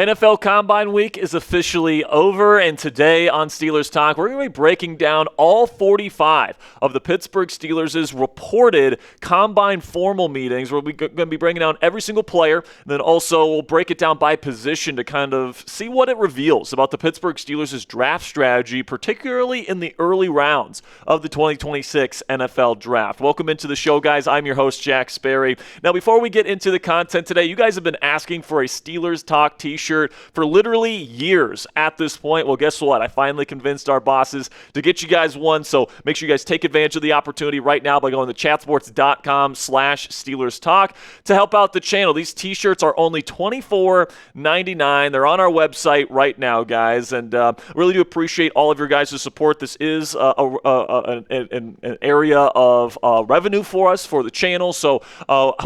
NFL Combine Week is officially over, and today on Steelers Talk, we're going to be breaking down all 45 of the Pittsburgh Steelers' reported Combine formal meetings. We're going to be breaking down every single player, and then also we'll break it down by position to kind of see what it reveals about the Pittsburgh Steelers' draft strategy, particularly in the early rounds of the 2026 NFL Draft. Welcome into the show, guys. I'm your host, Jack Sperry. Now, before we get into the content today, you guys have been asking for a Steelers Talk t-shirt for literally years at this point. Well, guess what? I finally convinced our bosses to get you guys one, so make sure you guys take advantage of the opportunity right now by going to chatsports.com/Steelers Talk to help out the channel. These t-shirts are only $24.99. They're on our website right now, guys, and really do appreciate all of your guys' support. This is an area of revenue for us, for the channel, so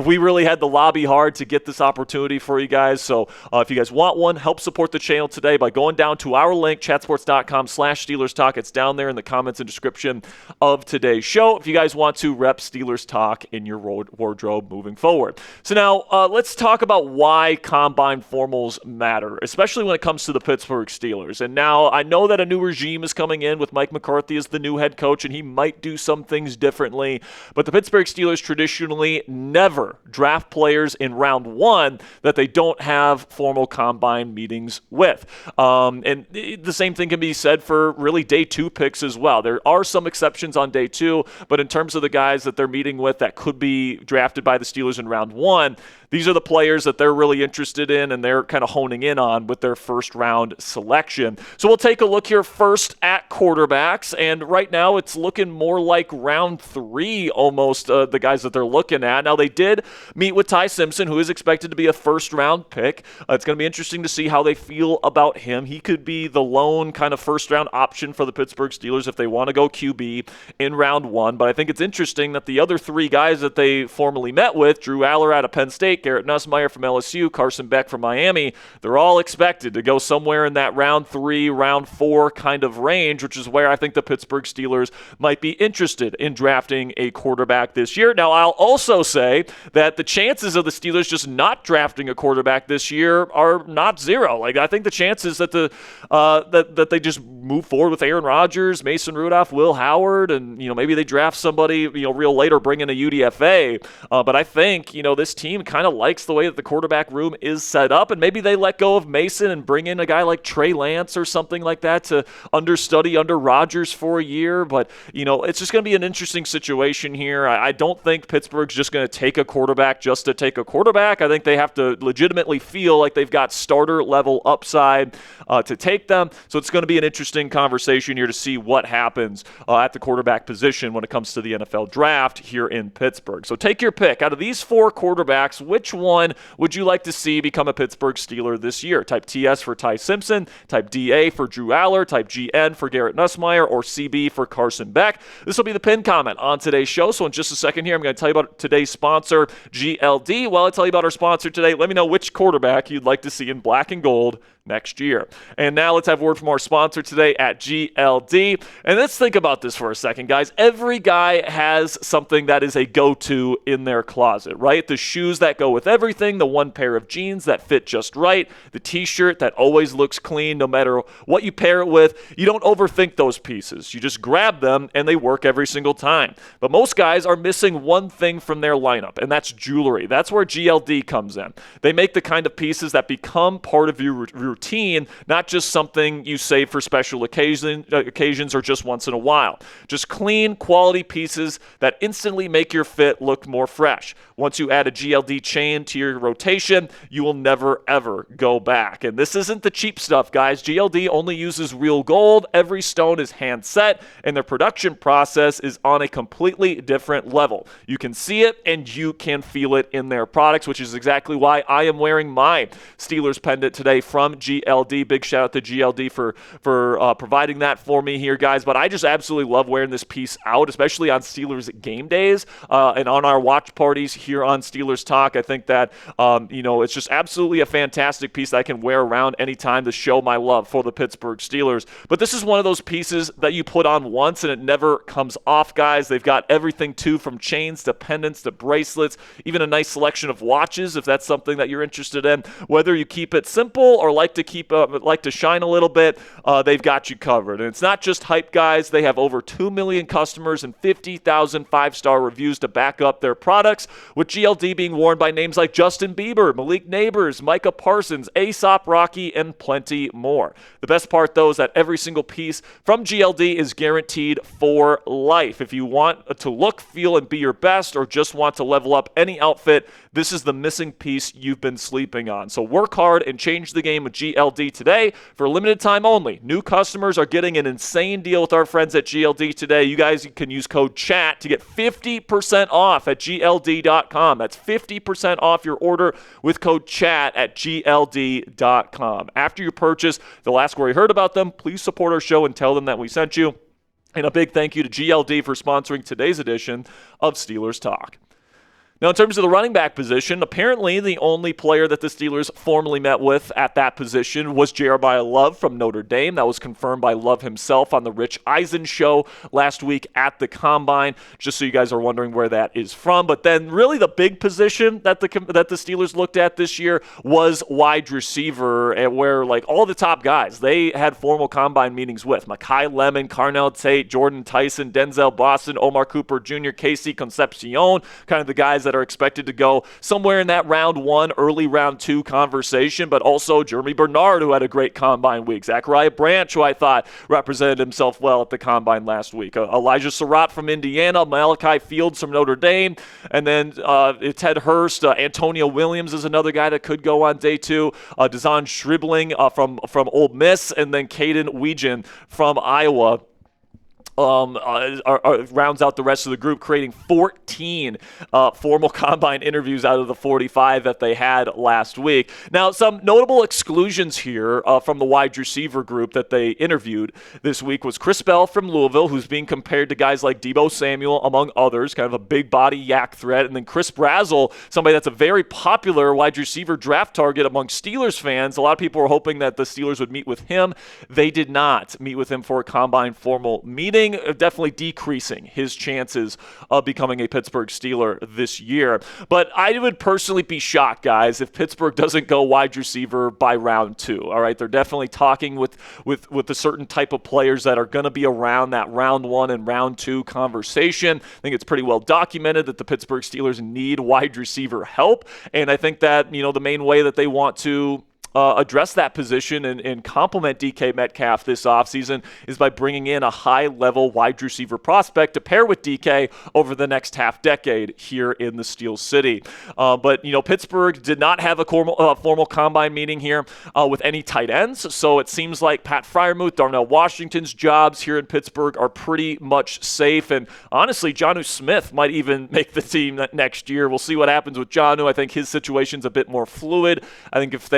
we really had to lobby hard to get this opportunity for you guys. So if you guys want one, help support the channel today by going down to our link, chatsports.com/Steelers Talk. It's down there in the comments and description of today's show if you guys want to rep Steelers Talk in your wardrobe moving forward. So now let's talk about why Combine formals matter, especially when it comes to the Pittsburgh Steelers. And now I know that a new regime is coming in with Mike McCarthy as the new head coach, and he might do some things differently, but the Pittsburgh Steelers traditionally never draft players in round one that they don't have formal Combine meetings with. And the same thing can be said for really day two picks as well. There are some exceptions on day two, but in terms of the guys that they're meeting with that could be drafted by the Steelers in round one, these are the players that they're really interested in and they're kind of honing in on with their first round selection. So we'll take a look here first at quarterbacks, and right now it's looking more like round three almost, the guys that they're looking at. Now they did meet with Ty Simpson, who is expected to be a first round pick. It's going to be interesting to see how they feel about him. He could be the lone kind of first round option for the Pittsburgh Steelers if they want to go QB in round one, but I think it's interesting that the other three guys that they formally met with, Drew Aller out of Penn State, Garrett Nussmeier from LSU, Carson Beck from Miami, they're all expected to go somewhere in that round three, round four kind of range, which is where I think the Pittsburgh Steelers might be interested in drafting a quarterback this year. Now, I'll also say that the chances of the Steelers just not drafting a quarterback this year are not zero. Like, I think the chances that that they just move forward with Aaron Rodgers, Mason Rudolph, Will Howard, and maybe they draft somebody real late or bring in a UDFA. But I think this team kind of likes the way that the quarterback room is set up, and maybe they let go of Mason and bring in a guy like Trey Lance or something like that to understudy under Rodgers for a year. But it's just going to be an interesting situation here. I don't think Pittsburgh's just going to take a quarterback just to take a quarterback. I think they have to legitimately feel like they've got starter level upside to take them. So it's going to be an interesting conversation here to see what happens at the quarterback position when it comes to the NFL Draft here in Pittsburgh. So take your pick. Out of these four quarterbacks, which one would you like to see become a Pittsburgh Steeler this year? Type TS for Ty Simpson, type DA for Drew Aller, type GN for Garrett Nussmeier, or CB for Carson Beck. This will be the pinned comment on today's show. So in just a second here, I'm going to tell you about today's sponsor, GLD. While I tell you about our sponsor today, let me know which quarterback you'd like to see in black and gold next year. And now let's have word from our sponsor today at GLD. And let's think about this for a second, guys. Every guy has something that is a go-to in their closet, right? The shoes that go with everything, the one pair of jeans that fit just right, the t-shirt that always looks clean no matter what you pair it with. You don't overthink those pieces. You just grab them and they work every single time. But most guys are missing one thing from their lineup, and that's jewelry. That's where GLD comes in. They make the kind of pieces that become part of your routine, not just something you save for special occasions or just once in a while. Just clean, quality pieces that instantly make your fit look more fresh. Once you add a GLD chain to your rotation, you will never, ever go back. And this isn't the cheap stuff, guys. GLD only uses real gold. Every stone is hand set, and their production process is on a completely different level. You can see it, and you can feel it in their products, which is exactly why I am wearing my Steelers pendant today from GLD. Big shout out to GLD for providing that for me here, guys. But I just absolutely love wearing this piece out, especially on Steelers game days and on our watch parties here on Steelers Talk. I think that it's just absolutely a fantastic piece that I can wear around anytime to show my love for the Pittsburgh Steelers. But this is one of those pieces that you put on once and it never comes off, guys. They've got everything too, from chains to pendants to bracelets, even a nice selection of watches if that's something that you're interested in. Whether you keep keep it simple or like to shine a little bit, they've got you covered. And it's not just hype guys. They have over 2 million customers and 50,000 5-star reviews to back up their products, with GLD being worn by names like Justin Bieber, Malik Neighbors, Micah Parsons, A$AP Rocky, and plenty more. The best part, though, is that every single piece from GLD is guaranteed for life. If you want to look, feel, and be your best, or just want to level up any outfit, this is the missing piece you've been sleeping on. So work hard and change the game with GLD today. For a limited time only, new customers are getting an insane deal with our friends at GLD today. You guys can use code CHAT to get 50% off at GLD.com. That's 50% off your order with code CHAT at GLD.com. After you purchase, they'll ask where you heard about them. Please support our show and tell them that we sent you. And a big thank you to GLD for sponsoring today's edition of Steelers Talk. Now, in terms of the running back position, apparently the only player that the Steelers formally met with at that position was Jeremiah Love from Notre Dame. That was confirmed by Love himself on the Rich Eisen show last week at the Combine, just so you guys are wondering where that is from. But then really the big position that the Steelers looked at this year was wide receiver, and where like all the top guys, they had formal Combine meetings with Mekhi Lemon, Carnell Tate, Jordan Tyson, Denzel Boston, Omar Cooper Jr., Casey Concepcion, kind of the guys that are expected to go somewhere in that round 1, early round 2 conversation, but also Jeremy Bernard, who had a great Combine week, Zachariah Branch, who I thought represented himself well at the Combine last week, Elijah Surratt from Indiana, Malachi Fields from Notre Dame, and then Ted Hurst, Antonio Williams is another guy that could go on day 2, Dazon Shribling from Ole Miss, and then Caden Weegan from Iowa. Rounds out the rest of the group, creating 14 formal Combine interviews out of the 45 that they had last week. Now, some notable exclusions here from the wide receiver group that they interviewed this week was Chris Bell from Louisville, who's being compared to guys like Deebo Samuel, among others, kind of a big body yak threat, and then Chris Brazzell, somebody that's a very popular wide receiver draft target among Steelers fans. A lot of people were hoping that the Steelers would meet with him. They did not meet with him for a Combine formal meeting, definitely decreasing his chances of becoming a Pittsburgh Steeler this year. But I would personally be shocked, guys, if Pittsburgh doesn't go wide receiver by round 2. All right, they're definitely talking with a certain type of players that are going to be around that round 1 and round 2 conversation. I think it's pretty well documented that the Pittsburgh Steelers need wide receiver help, and I think that the main way that they want to address that position and complement DK Metcalf this offseason is by bringing in a high-level wide receiver prospect to pair with DK over the next half decade here in the Steel City. But Pittsburgh did not have a formal Combine meeting here with any tight ends, so it seems like Pat Freiermuth, Darnell Washington's jobs here in Pittsburgh are pretty much safe, and honestly, Jonnu Smith might even make the team next year. We'll see what happens with Jonnu. I think his situation's a bit more fluid. I think if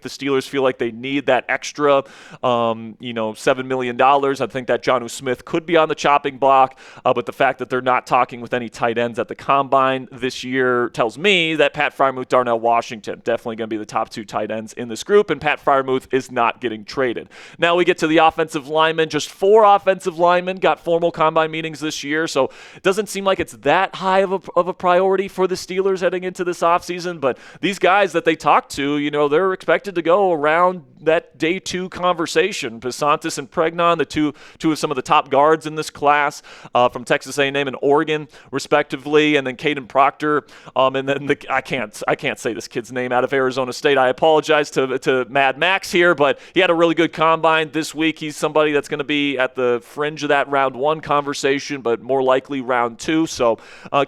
the Steelers feel like they need that extra, $7 million, I think that Jonnu Smith could be on the chopping block. But the fact that they're not talking with any tight ends at the Combine this year tells me that Pat Freiermuth, Darnell Washington, definitely going to be the top 2 tight ends in this group, and Pat Freiermuth is not getting traded. Now we get to the offensive linemen. Just 4 offensive linemen got formal Combine meetings this year, so it doesn't seem like it's that high of a priority for the Steelers heading into this offseason. But these guys that they talked to, they're expected to go around that day 2 conversation. Pasantis and Pregnon, the two of some of the top guards in this class from Texas A&M and Oregon, respectively, and then Caden Proctor, and then I can't say this kid's name out of Arizona State. I apologize to Mad Max here, but he had a really good Combine this week. He's somebody that's going to be at the fringe of that round 1 conversation, but more likely round 2. So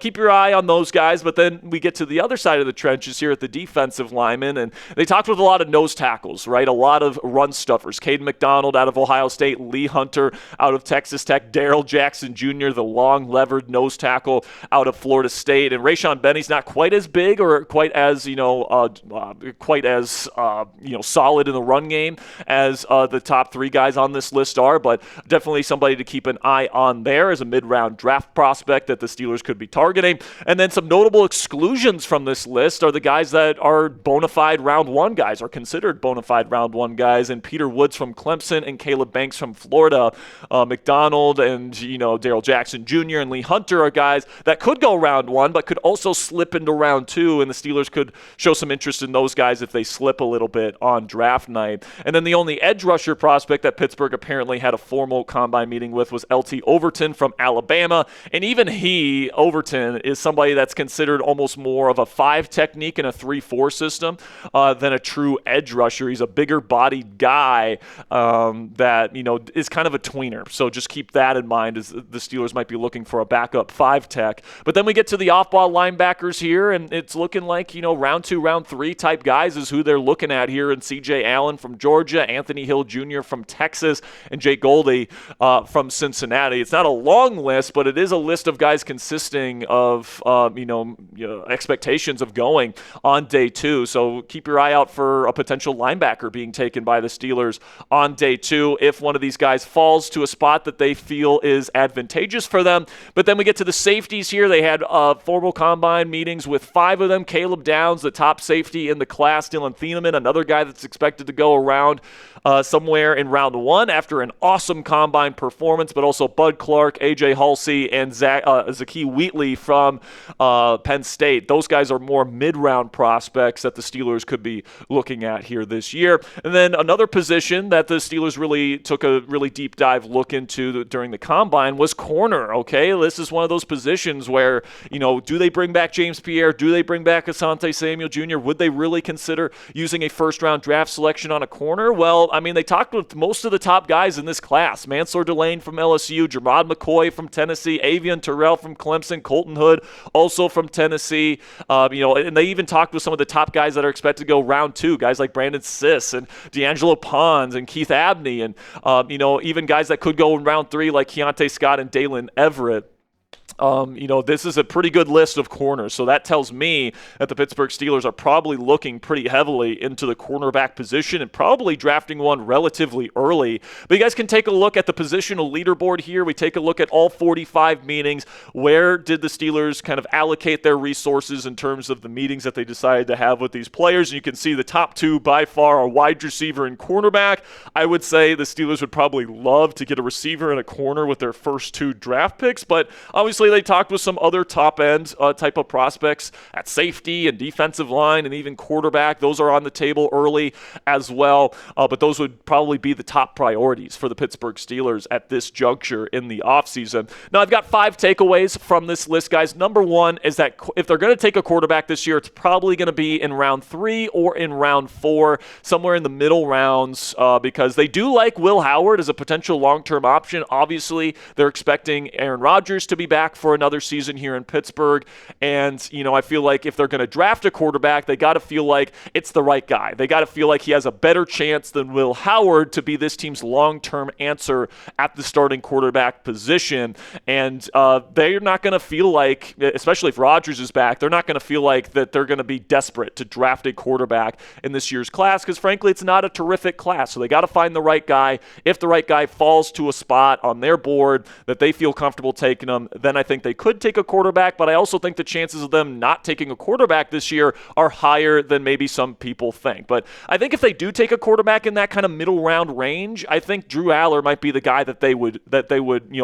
keep your eye on those guys. But then we get to the other side of the trenches here at the defensive linemen, and they talked with a lot of nose tackles, right? A lot of run stuffers. Caden McDonald out of Ohio State, Lee Hunter out of Texas Tech, Darrell Jackson Jr., the long levered nose tackle out of Florida State, and Rayshon Benny's not quite as big or quite as solid in the run game as the top 3 guys on this list are, but definitely somebody to keep an eye on there as a mid-round draft prospect that the Steelers could be targeting. And then some notable exclusions from this list are the guys that are bona fide round 1 guys. guys are considered bona fide round one guys, and Peter Woods from Clemson and Caleb Banks from Florida. McDonald and, Darrell Jackson Jr. and Lee Hunter are guys that could go round one, but could also slip into round two, and the Steelers could show some interest in those guys if they slip a little bit on draft night. And then the only edge rusher prospect that Pittsburgh apparently had a formal combine meeting with was LT Overton from Alabama, and even Overton, is somebody that's considered almost more of a 5 technique in a 3-4 system than a true edge rusher. He's a bigger bodied guy that, is kind of a tweener. So just keep that in mind as the Steelers might be looking for a backup 5 tech. But then we get to the off-ball linebackers here, and it's looking like, round 2, round 3 type guys is who they're looking at here. And C.J. Allen from Georgia, Anthony Hill Jr. from Texas, and Jake Goldie from Cincinnati. It's not a long list, but it is a list of guys consisting of, expectations of going on day 2. So keep your eye out for a potential linebacker being taken by the Steelers on day 2 if one of these guys falls to a spot that they feel is advantageous for them. But then we get to the safeties here. They had formal combine meetings with 5 of them. Caleb Downs, the top safety in the class. Dylan Thieneman, another guy that's expected to go around somewhere in round 1 after an awesome combine performance, but also Bud Clark, A.J. Halsey, and Zakee Wheatley from Penn State. Those guys are more mid-round prospects that the Steelers could be looking at here this year. And then another position that the Steelers really took a really deep dive look into during the combine was corner, okay? This is one of those positions where, do they bring back James Pierre? Do they bring back Asante Samuel Jr.? Would they really consider using a first-round draft selection on a corner? Well, they talked with most of the top guys in this class. Mansour Delane from LSU, Jermod McCoy from Tennessee, Avian Terrell from Clemson, Colton Hood also from Tennessee. And they even talked with some of the top guys that are expected to go round 2, guys like Brandon Siss and D'Angelo Pons and Keith Abney, and even guys that could go in round 3 like Keontae Scott and Dalen Everett. This is a pretty good list of corners, so that tells me that the Pittsburgh Steelers are probably looking pretty heavily into the cornerback position and probably drafting one relatively early. But you guys can take a look at the positional leaderboard here. We take a look at all 45 meetings. Where did the Steelers kind of allocate their resources in terms of the meetings that they decided to have with these players? And you can see the top 2 by far are wide receiver and cornerback. I would say the Steelers would probably love to get a receiver and a corner with their first 2 draft picks, but obviously they talked with some other top-end type of prospects at safety and defensive line and even quarterback. Those are on the table early as well, but those would probably be the top priorities for the Pittsburgh Steelers at this juncture in the offseason. Now, I've got 5 takeaways from this list, guys. Number 1 is that if they're going to take a quarterback this year, it's probably going to be in round 3 or in round 4, somewhere in the middle rounds, because they do like Will Howard as a potential long-term option. Obviously, they're expecting Aaron Rodgers to be back for another season here in Pittsburgh. And, I feel like if they're going to draft a quarterback, they got to feel like it's the right guy. They got to feel like he has a better chance than Will Howard to be this team's long-term answer at the starting quarterback position. And they're not going to feel like, especially if Rodgers is back, they're not going to feel like that they're going to be desperate to draft a quarterback in this year's class because, frankly, it's not a terrific class. So they got to find the right guy. If the right guy falls to a spot on their board that they feel comfortable taking them, then I think they could take a quarterback, but I also think the chances of them not taking a quarterback this year are higher than maybe some people think. But I think if they do take a quarterback in that kind of middle round range, I think Drew Aller might be the guy that they would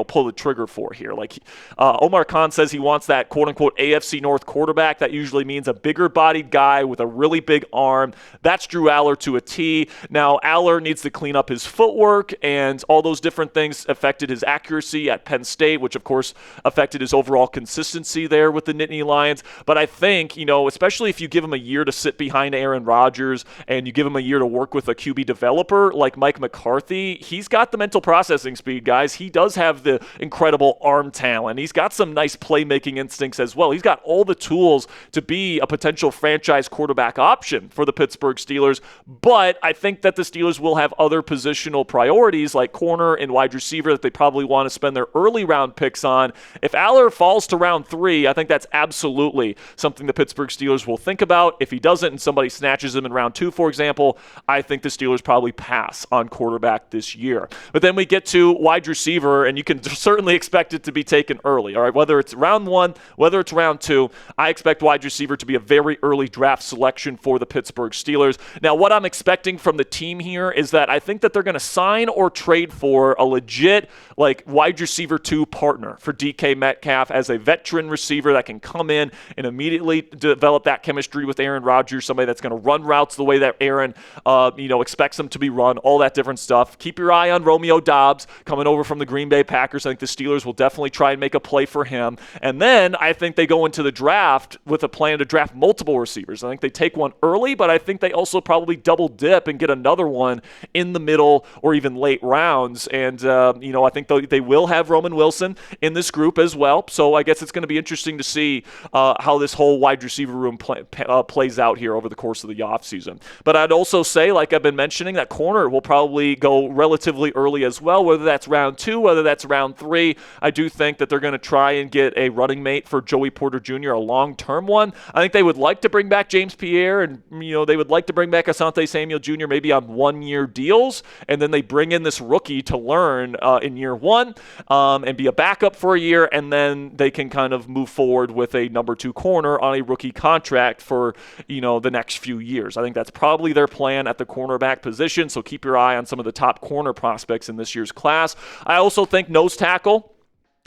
pull the trigger for here. Like Omar Khan says he wants that quote unquote AFC North quarterback. That usually means a bigger bodied guy with a really big arm. That's Drew Aller to a T. Now Aller needs to clean up his footwork, and all those different things affected his accuracy at Penn State, which of course affected his overall consistency there with the Nittany Lions. But I think, especially if you give him a year to sit behind Aaron Rodgers and you give him a year to work with a QB developer like Mike McCarthy, he's got the mental processing speed, guys. He does have the incredible arm talent. He's got some nice playmaking instincts as well. He's got all the tools to be a potential franchise quarterback option for the Pittsburgh Steelers. But I think that the Steelers will have other positional priorities like corner and wide receiver that they probably want to spend their early round picks on if Aller falls to round 3, I think that's absolutely something the Pittsburgh Steelers will think about. If he doesn't and somebody snatches him in round 2, for example, I think the Steelers probably pass on quarterback this year. But then we get to wide receiver, and you can certainly expect it to be taken early. All right, whether it's round 1, whether it's round 2, I expect wide receiver to be a very early draft selection for the Pittsburgh Steelers. Now, what I'm expecting from the team here is that I think that they're going to sign or trade for a legit wide receiver 2 partner for DK Metcalf as a veteran receiver that can come in and immediately develop that chemistry with Aaron Rodgers, somebody that's going to run routes the way that Aaron expects them to be run, all that different stuff. Keep your eye on Romeo Doubs coming over from the Green Bay Packers. I think the Steelers will definitely try and make a play for him. And then I think they go into the draft with a plan to draft multiple receivers. I think they take one early, but I think they also probably double dip and get another one in the middle or even late rounds. And, I think they will have Roman Wilson in this group as well. So I guess it's going to be interesting to see how this whole wide receiver room plays out here over the course of the offseason. But I'd also say, like I've been mentioning, that corner will probably go relatively early as well, whether that's round 2, whether that's round 3. I do think that they're going to try and get a running mate for Joey Porter Jr., a long-term one. I think they would like to bring back James Pierre, and they would like to bring back Asante Samuel Jr. maybe on 1-year deals, and then they bring in this rookie to learn in year 1 and be a backup for a year, and then they can kind of move forward with a number 2 corner on a rookie contract for the next few years. I think that's probably their plan at the cornerback position, so keep your eye on some of the top corner prospects in this year's class. I also think nose tackle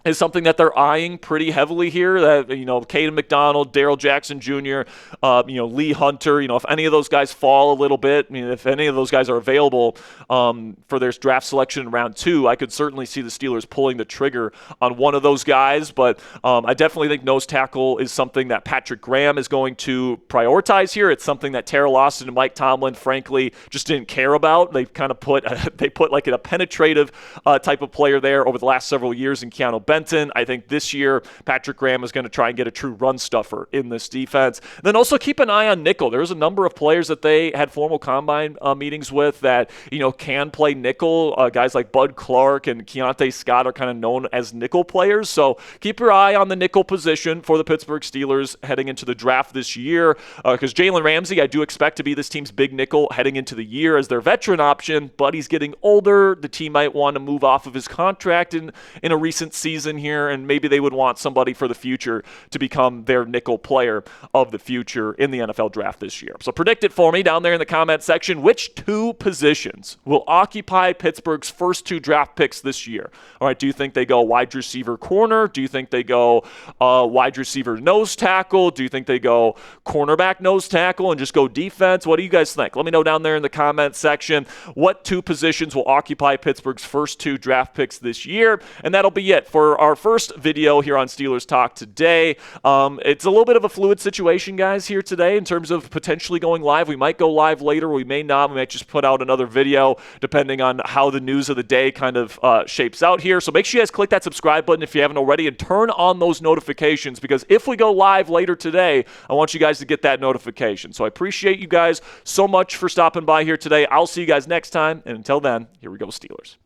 is something that they're eyeing pretty heavily here. That Caden McDonald, Darrell Jackson Jr., Lee Hunter. If any of those guys fall a little bit, if any of those guys are available for their draft selection in round 2, I could certainly see the Steelers pulling the trigger on one of those guys. But I definitely think nose tackle is something that Patrick Graham is going to prioritize here. It's something that Terrell Austin and Mike Tomlin, frankly, just didn't care about. They kind of put like a penetrative type of player there over the last several years in Keeanu Benton. I think this year Patrick Graham is going to try and get a true run stuffer in this defense. Then also keep an eye on nickel. There's a number of players that they had formal combine meetings with that can play nickel. Guys like Bud Clark and Keontae Scott are kind of known as nickel players. So keep your eye on the nickel position for the Pittsburgh Steelers heading into the draft this year, because Jalen Ramsey I do expect to be this team's big nickel heading into the year as their veteran option, but he's getting older. The team might want to move off of his contract in a recent season here, and maybe they would want somebody for the future to become their nickel player of the future in the NFL draft this year. So predict it for me down there in the comment section. Which 2 positions will occupy Pittsburgh's first 2 draft picks this year? All right, do you think they go wide receiver corner? Do you think they go wide receiver nose tackle? Do you think they go cornerback nose tackle and just go defense? What do you guys think? Let me know down there in the comment section what 2 positions will occupy Pittsburgh's first 2 draft picks this year. And that'll be it for our first video here on Steelers Talk today. It's a little bit of a fluid situation, guys, here today in terms of potentially going live. We might go live later. We may not. We might just put out another video depending on how the news of the day kind of shapes out here. So make sure you guys click that subscribe button if you haven't already and turn on those notifications, because if we go live later today, I want you guys to get that notification. So I appreciate you guys so much for stopping by here today. I'll see you guys next time. And until then, here we go, Steelers.